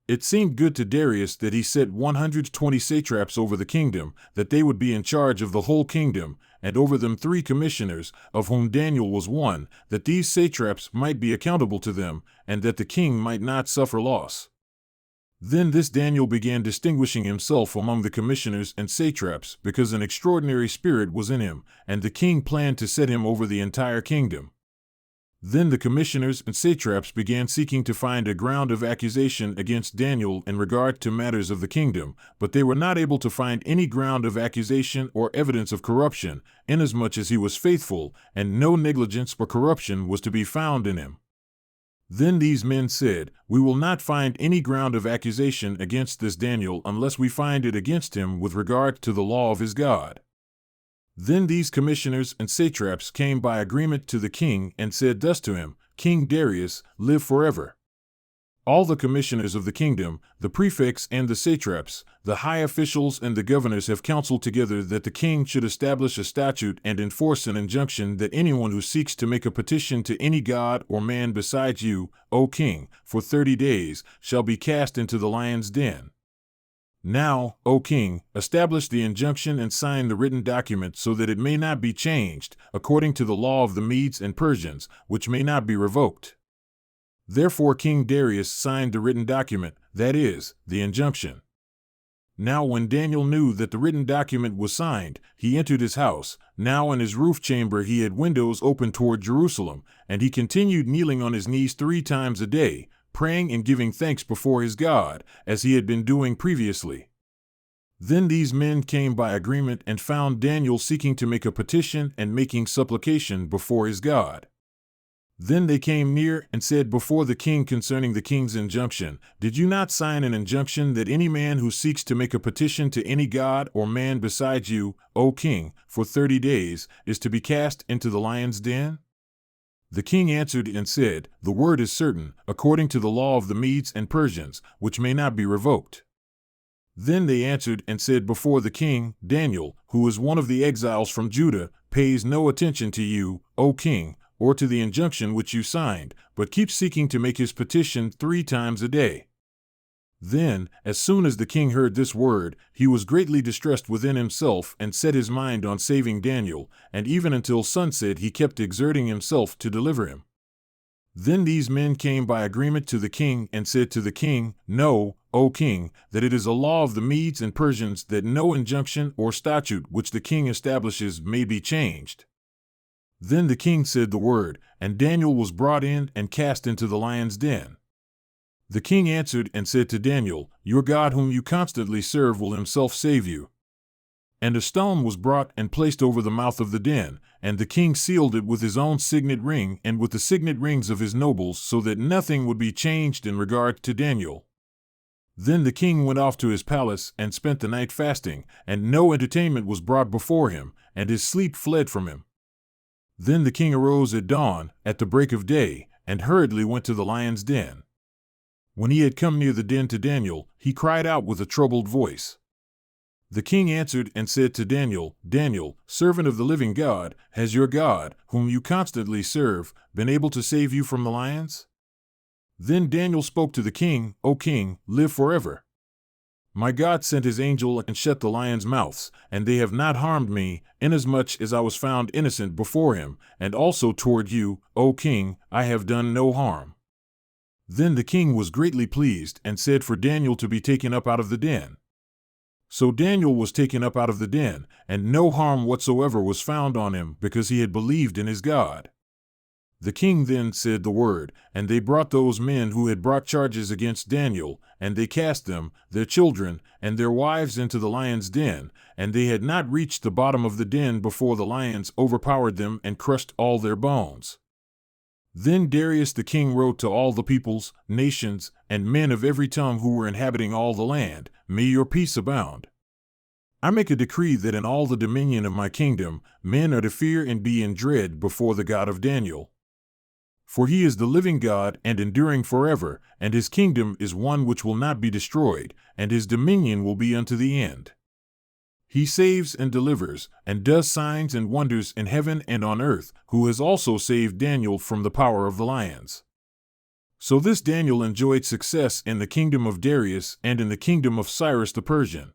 It seemed good to Darius that he set 120 satraps over the kingdom, that they would be in charge of the whole kingdom, and over them 3 commissioners, of whom Daniel was one, that these satraps might be accountable to them, and that the king might not suffer loss. Then this Daniel began distinguishing himself among the commissioners and satraps, because an extraordinary spirit was in him, and the king planned to set him over the entire kingdom. Then the commissioners and satraps began seeking to find a ground of accusation against Daniel in regard to matters of the kingdom, but they were not able to find any ground of accusation or evidence of corruption, inasmuch as he was faithful, and no negligence or corruption was to be found in him. Then these men said, "We will not find any ground of accusation against this Daniel unless we find it against him with regard to the law of his God." Then these commissioners and satraps came by agreement to the king and said thus to him, "King Darius, live forever. All the commissioners of the kingdom, the prefects and the satraps, the high officials and the governors have counseled together that the king should establish a statute and enforce an injunction that anyone who seeks to make a petition to any god or man besides you, O king, for 30 days, shall be cast into the lion's den. Now, O king, establish the injunction and sign the written document so that it may not be changed, according to the law of the Medes and Persians, which may not be revoked." Therefore King Darius signed the written document, that is, the injunction. Now when Daniel knew that the written document was signed, he entered his house. Now in his roof chamber he had windows open toward Jerusalem, and he continued kneeling on his knees 3 times a day, praying and giving thanks before his God, as he had been doing previously. Then these men came by agreement and found Daniel seeking to make a petition and making supplication before his God. Then they came near and said before the king concerning the king's injunction, "Did you not sign an injunction that any man who seeks to make a petition to any god or man besides you, O king, for 30 days, is to be cast into the lion's den?" The king answered and said, "The word is certain, according to the law of the Medes and Persians, which may not be revoked." Then they answered and said before the king, "Daniel, who is one of the exiles from Judah, pays no attention to you, O king, or to the injunction which you signed, but keeps seeking to make his petition 3 times a day." Then, as soon as the king heard this word, he was greatly distressed within himself and set his mind on saving Daniel, and even until sunset he kept exerting himself to deliver him. Then these men came by agreement to the king and said to the king, "Know, O king, that it is a law of the Medes and Persians that no injunction or statute which the king establishes may be changed." Then the king said the word, and Daniel was brought in and cast into the lion's den. The king answered and said to Daniel, "Your God whom you constantly serve will himself save you." And a stone was brought and placed over the mouth of the den, and the king sealed it with his own signet ring and with the signet rings of his nobles, so that nothing would be changed in regard to Daniel. Then the king went off to his palace and spent the night fasting, and no entertainment was brought before him, and his sleep fled from him. Then the king arose at dawn, at the break of day, and hurriedly went to the lion's den. When he had come near the den to Daniel, he cried out with a troubled voice. The king answered and said to Daniel, "Daniel, servant of the living God, has your God, whom you constantly serve, been able to save you from the lions?" Then Daniel spoke to the king, "O king, live forever. My God sent his angel and shut the lions' mouths, and they have not harmed me, inasmuch as I was found innocent before him, and also toward you, O king, I have done no harm." Then the king was greatly pleased and said for Daniel to be taken up out of the den. So Daniel was taken up out of the den, and no harm whatsoever was found on him, because he had believed in his God. The king then said the word, and they brought those men who had brought charges against Daniel, and they cast them, their children, and their wives into the lion's den, and they had not reached the bottom of the den before the lions overpowered them and crushed all their bones. Then Darius the king wrote to all the peoples, nations, and men of every tongue who were inhabiting all the land, "May your peace abound. I make a decree that in all the dominion of my kingdom, men are to fear and be in dread before the God of Daniel. For he is the living God and enduring forever, and his kingdom is one which will not be destroyed, and his dominion will be unto the end. He saves and delivers, and does signs and wonders in heaven and on earth, who has also saved Daniel from the power of the lions." So this Daniel enjoyed success in the kingdom of Darius and in the kingdom of Cyrus the Persian.